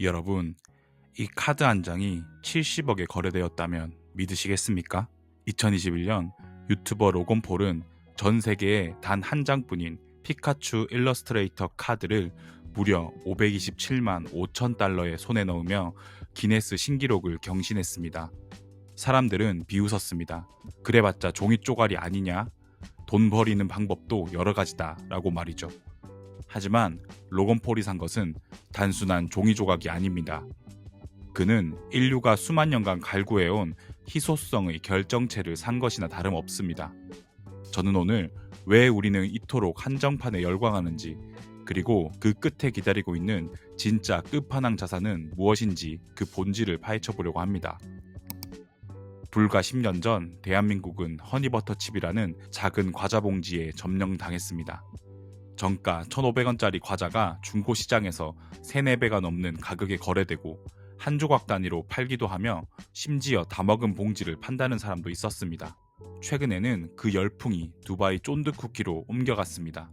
여러분, 이 카드 한 장이 70억에 거래되었다면 믿으시겠습니까? 2021년 유튜버 로건 폴은 전 세계에 단 한 장뿐인 피카츄 일러스트레이터 카드를 무려 527만 5천 달러에 손에 넣으며 기네스 신기록을 경신했습니다. 사람들은 비웃었습니다. 그래봤자 종이 쪼가리 아니냐? 돈 버리는 방법도 여러 가지다 라고 말이죠. 하지만 로건 폴이 산 것은 단순한 종이 조각이 아닙니다. 그는 인류가 수만 년간 갈구해온 희소성의 결정체를 산 것이나 다름없습니다. 저는 오늘 왜 우리는 이토록 한정판에 열광하는지, 그리고 그 끝에 기다리고 있는 진짜 끝판왕 자산은 무엇인지 그 본질을 파헤쳐보려고 합니다. 불과 10년 전 대한민국은 허니버터칩이라는 작은 과자 봉지에 점령당했습니다. 정가 1,500원짜리 과자가 중고시장에서 3, 4배가 넘는 가격에 거래되고 한 조각 단위로 팔기도 하며 심지어 다 먹은 봉지를 판다는 사람도 있었습니다. 최근에는 그 열풍이 두바이 쫀득 쿠키로 옮겨갔습니다.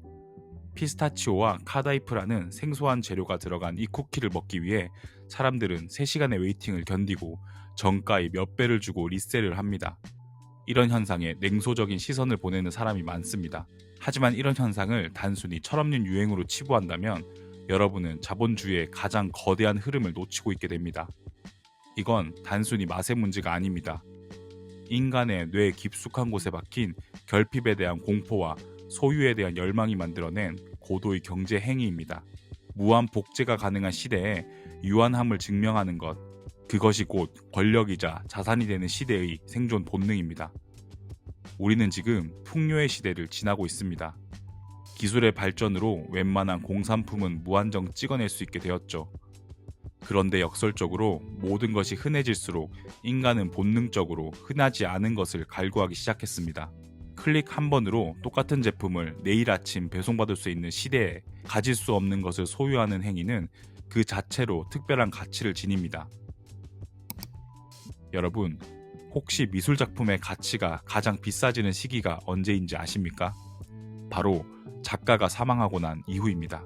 피스타치오와 카다이프라는 생소한 재료가 들어간 이 쿠키를 먹기 위해 사람들은 3시간의 웨이팅을 견디고 정가의 몇 배를 주고 리셀을 합니다. 이런 현상에 냉소적인 시선을 보내는 사람이 많습니다. 하지만 이런 현상을 단순히 철없는 유행으로 치부한다면 여러분은 자본주의의 가장 거대한 흐름을 놓치고 있게 됩니다. 이건 단순히 맛의 문제가 아닙니다. 인간의 뇌 깊숙한 곳에 박힌 결핍에 대한 공포와 소유에 대한 열망이 만들어낸 고도의 경제 행위입니다. 무한 복제가 가능한 시대에 유한함을 증명하는 것, 그것이 곧 권력이자 자산이 되는 시대의 생존 본능입니다. 우리는 지금 풍요의 시대를 지나고 있습니다. 기술의 발전으로 웬만한 공산품은 무한정 찍어낼 수 있게 되었죠. 그런데 역설적으로 모든 것이 흔해질수록 인간은 본능적으로 흔하지 않은 것을 갈구하기 시작했습니다. 클릭 한 번으로 똑같은 제품을 내일 아침 배송받을 수 있는 시대에 가질 수 없는 것을 소유하는 행위는 그 자체로 특별한 가치를 지닙니다. 여러분, 혹시 미술작품의 가치가 가장 비싸지는 시기가 언제인지 아십니까? 바로 작가가 사망하고 난 이후입니다.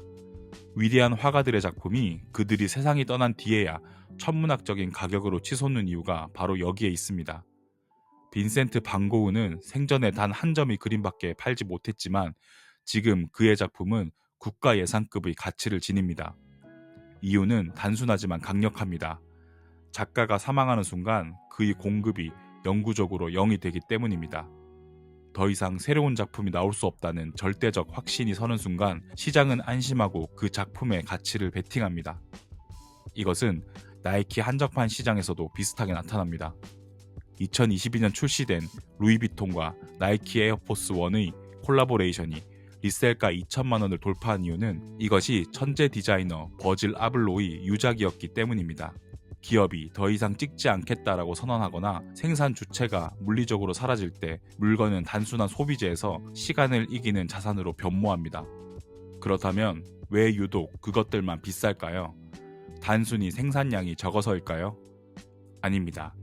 위대한 화가들의 작품이 그들이 세상이 떠난 뒤에야 천문학적인 가격으로 치솟는 이유가 바로 여기에 있습니다. 빈센트 반 고흐는 생전에 단 한 점의 그림밖에 팔지 못했지만 지금 그의 작품은 국가 예산급의 가치를 지닙니다. 이유는 단순하지만 강력합니다. 작가가 사망하는 순간 그의 공급이 영구적으로 0이 되기 때문입니다. 더 이상 새로운 작품이 나올 수 없다는 절대적 확신이 서는 순간 시장은 안심하고 그 작품의 가치를 베팅합니다. 이것은 나이키 한정판 시장에서도 비슷하게 나타납니다. 2022년 출시된 루이비통과 나이키 에어포스 1의 콜라보레이션이 리셀가 2천만 원을 돌파한 이유는 이것이 천재 디자이너 버질 아블로의 유작이었기 때문입니다. 기업이 더 이상 찍지 않겠다라고 선언하거나 생산 주체가 물리적으로 사라질 때 물건은 단순한 소비재에서 시간을 이기는 자산으로 변모합니다. 그렇다면 왜 유독 그것들만 비쌀까요? 단순히 생산량이 적어서일까요? 아닙니다.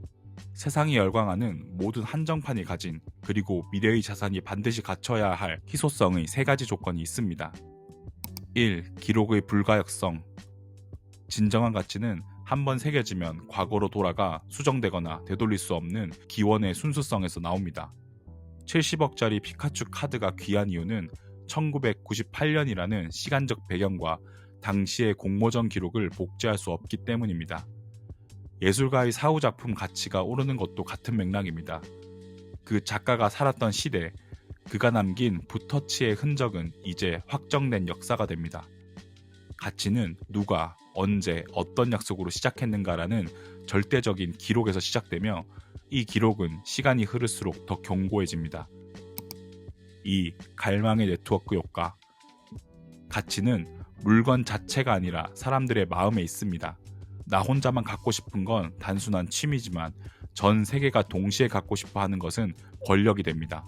세상이 열광하는 모든 한정판이 가진, 그리고 미래의 자산이 반드시 갖춰야 할 희소성의 3가지 조건이 있습니다. 1. 기록의 불가역성. 진정한 가치는 한번 새겨지면 과거로 돌아가 수정되거나 되돌릴 수 없는 기원의 순수성에서 나옵니다. 70억짜리 피카츄 카드가 귀한 이유는 1998년이라는 시간적 배경과 당시의 공모전 기록을 복제할 수 없기 때문입니다. 예술가의 사후작품 가치가 오르는 것도 같은 맥락입니다. 그 작가가 살았던 시대, 그가 남긴 붓터치의 흔적은 이제 확정된 역사가 됩니다. 가치는 누가, 언제, 어떤 약속으로 시작했는가라는 절대적인 기록에서 시작되며 이 기록은 시간이 흐를수록 더 견고해집니다. 2. 갈망의 네트워크 효과. 가치는 물건 자체가 아니라 사람들의 마음에 있습니다. 나 혼자만 갖고 싶은 건 단순한 취미지만 전 세계가 동시에 갖고 싶어 하는 것은 권력이 됩니다.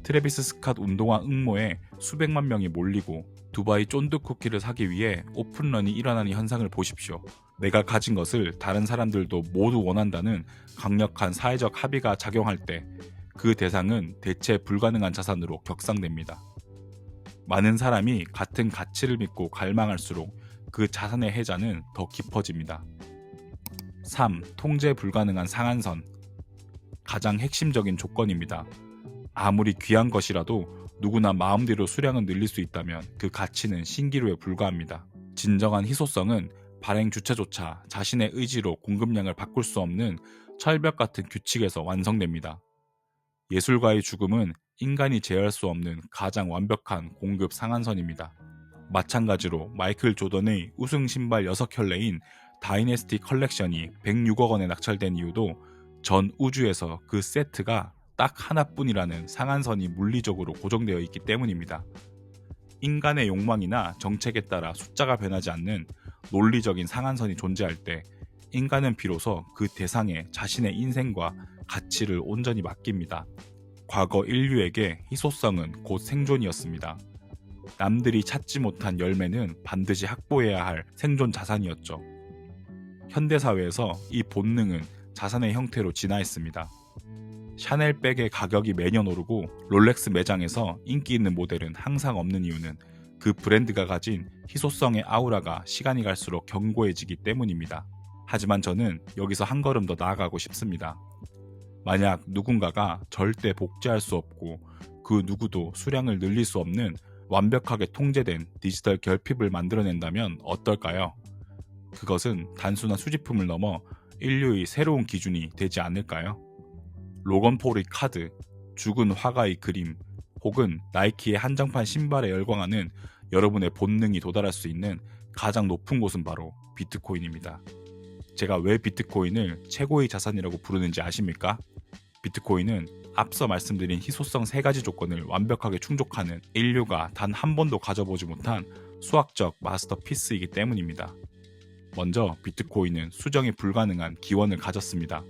트래비스 스캇 운동화 응모에 수백만 명이 몰리고 두바이 쫀득 쿠키를 사기 위해 오픈런이 일어나는 현상을 보십시오. 내가 가진 것을 다른 사람들도 모두 원한다는 강력한 사회적 합의가 작용할 때 그 대상은 대체 불가능한 자산으로 격상됩니다. 많은 사람이 같은 가치를 믿고 갈망할수록 그 자산의 해자는 더 깊어집니다. 3. 통제 불가능한 상한선. 가장 핵심적인 조건입니다. 아무리 귀한 것이라도 누구나 마음대로 수량을 늘릴 수 있다면 그 가치는 신기루에 불과합니다. 진정한 희소성은 발행 주체조차 자신의 의지로 공급량을 바꿀 수 없는 철벽 같은 규칙에서 완성됩니다. 예술가의 죽음은 인간이 제어할 수 없는 가장 완벽한 공급 상한선입니다. 마찬가지로 마이클 조던의 우승 신발 6켤레인 다이내스티 컬렉션이 106억 원에 낙찰된 이유도 전 우주에서 그 세트가 딱 하나뿐이라는 상한선이 물리적으로 고정되어 있기 때문입니다. 인간의 욕망이나 정책에 따라 숫자가 변하지 않는 논리적인 상한선이 존재할 때 인간은 비로소 그 대상에 자신의 인생과 가치를 온전히 맡깁니다. 과거 인류에게 희소성은 곧 생존이었습니다. 남들이 찾지 못한 열매는 반드시 확보해야 할 생존 자산이었죠. 현대사회에서 이 본능은 자산의 형태로 진화했습니다. 샤넬백의 가격이 매년 오르고 롤렉스 매장에서 인기 있는 모델은 항상 없는 이유는 그 브랜드가 가진 희소성의 아우라가 시간이 갈수록 견고해지기 때문입니다. 하지만 저는 여기서 한 걸음 더 나아가고 싶습니다. 만약 누군가가 절대 복제할 수 없고 그 누구도 수량을 늘릴 수 없는 완벽하게 통제된 디지털 결핍을 만들어낸다면 어떨까요? 그것은 단순한 수집품을 넘어 인류의 새로운 기준이 되지 않을까요? 로건 폴의 카드, 죽은 화가의 그림, 혹은 나이키의 한정판 신발에 열광하는 여러분의 본능이 도달할 수 있는 가장 높은 곳은 바로 비트코인입니다. 제가 왜 비트코인을 최고의 자산이라고 부르는지 아십니까? 비트코인은 앞서 말씀드린 희소성 3가지 조건을 완벽하게 충족하는 인류가 단 한 번도 가져보지 못한 수학적 마스터피스이기 때문입니다. 먼저 비트코인은 수정이 불가능한 기원을 가졌습니다.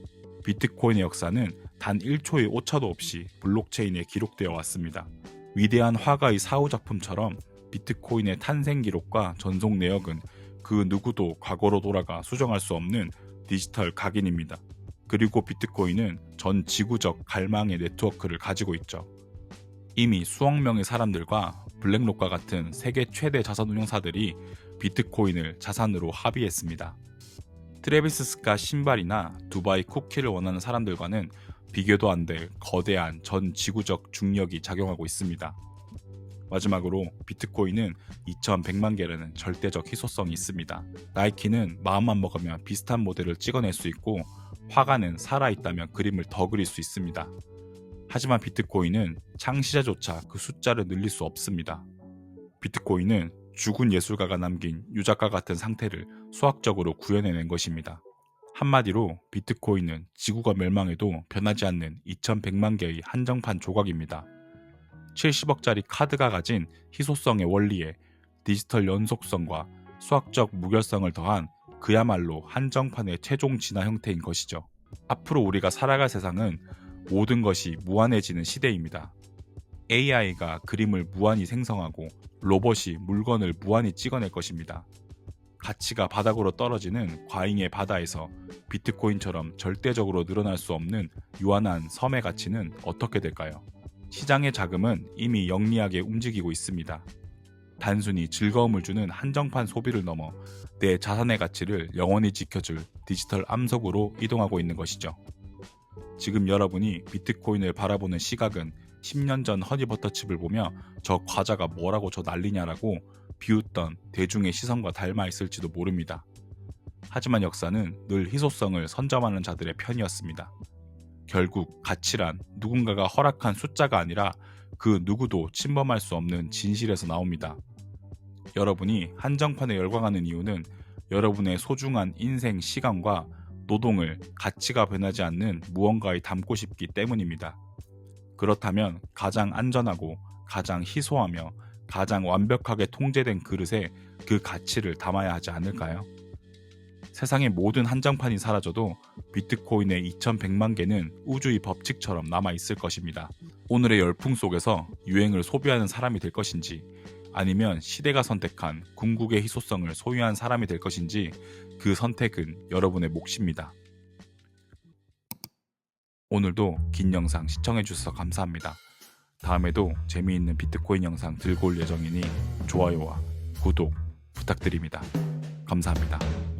비트코인의 역사는 단 1초의 오차도 없이 블록체인에 기록되어 왔습니다. 위대한 화가의 사후작품처럼 비트코인의 탄생 기록과 전송 내역은 그 누구도 과거로 돌아가 수정할 수 없는 디지털 각인입니다. 그리고 비트코인은 전 지구적 갈망의 네트워크를 가지고 있죠. 이미 수억 명의 사람들과 블랙록과 같은 세계 최대 자산 운용사들이 비트코인을 자산으로 합의했습니다. 트래비스 스캇 신발이나 두바이 쿠키를 원하는 사람들과는 비교도 안 될 거대한 전 지구적 중력이 작용하고 있습니다. 마지막으로 비트코인은 2100만 개라는 절대적 희소성이 있습니다. 나이키는 마음만 먹으면 비슷한 모델을 찍어낼 수 있고 화가는 살아있다면 그림을 더 그릴 수 있습니다. 하지만 비트코인은 창시자조차 그 숫자를 늘릴 수 없습니다. 비트코인은 죽은 예술가가 남긴 유작과 같은 상태를 수학적으로 구현해낸 것입니다. 한마디로 비트코인은 지구가 멸망해도 변하지 않는 2100만 개의 한정판 조각입니다. 70억짜리 카드가 가진 희소성의 원리에 디지털 연속성과 수학적 무결성을 더한 그야말로 한정판의 최종 진화 형태인 것이죠. 앞으로 우리가 살아갈 세상은 모든 것이 무한해지는 시대입니다. AI가 그림을 무한히 생성하고 로봇이 물건을 무한히 찍어낼 것입니다. 가치가 바닥으로 떨어지는 과잉의 바다에서 비트코인처럼 절대적으로 늘어날 수 없는 유한한 섬의 가치는 어떻게 될까요? 시장의 자금은 이미 영리하게 움직이고 있습니다. 단순히 즐거움을 주는 한정판 소비를 넘어 내 자산의 가치를 영원히 지켜줄 디지털 암석으로 이동하고 있는 것이죠. 지금 여러분이 비트코인을 바라보는 시각은 10년 전 허니버터칩을 보며 저 과자가 뭐라고 저 난리냐라고 비웃던 대중의 시선과 닮아 있을지도 모릅니다. 하지만 역사는 늘 희소성을 선점하는 자들의 편이었습니다. 결국 가치란 누군가가 허락한 숫자가 아니라 그 누구도 침범할 수 없는 진실에서 나옵니다. 여러분이 한정판에 열광하는 이유는 여러분의 소중한 인생 시간과 노동을 가치가 변하지 않는 무언가에 담고 싶기 때문입니다. 그렇다면 가장 안전하고 가장 희소하며 가장 완벽하게 통제된 그릇에 그 가치를 담아야 하지 않을까요? 세상의 모든 한정판이 사라져도 비트코인의 2100만 개는 우주의 법칙처럼 남아있을 것입니다. 오늘의 열풍 속에서 유행을 소비하는 사람이 될 것인지 아니면 시대가 선택한 궁극의 희소성을 소유한 사람이 될 것인지 그 선택은 여러분의 몫입니다. 오늘도 긴 영상 시청해주셔서 감사합니다. 다음에도 재미있는 비트코인 영상 들고 올 예정이니 좋아요와 구독 부탁드립니다. 감사합니다.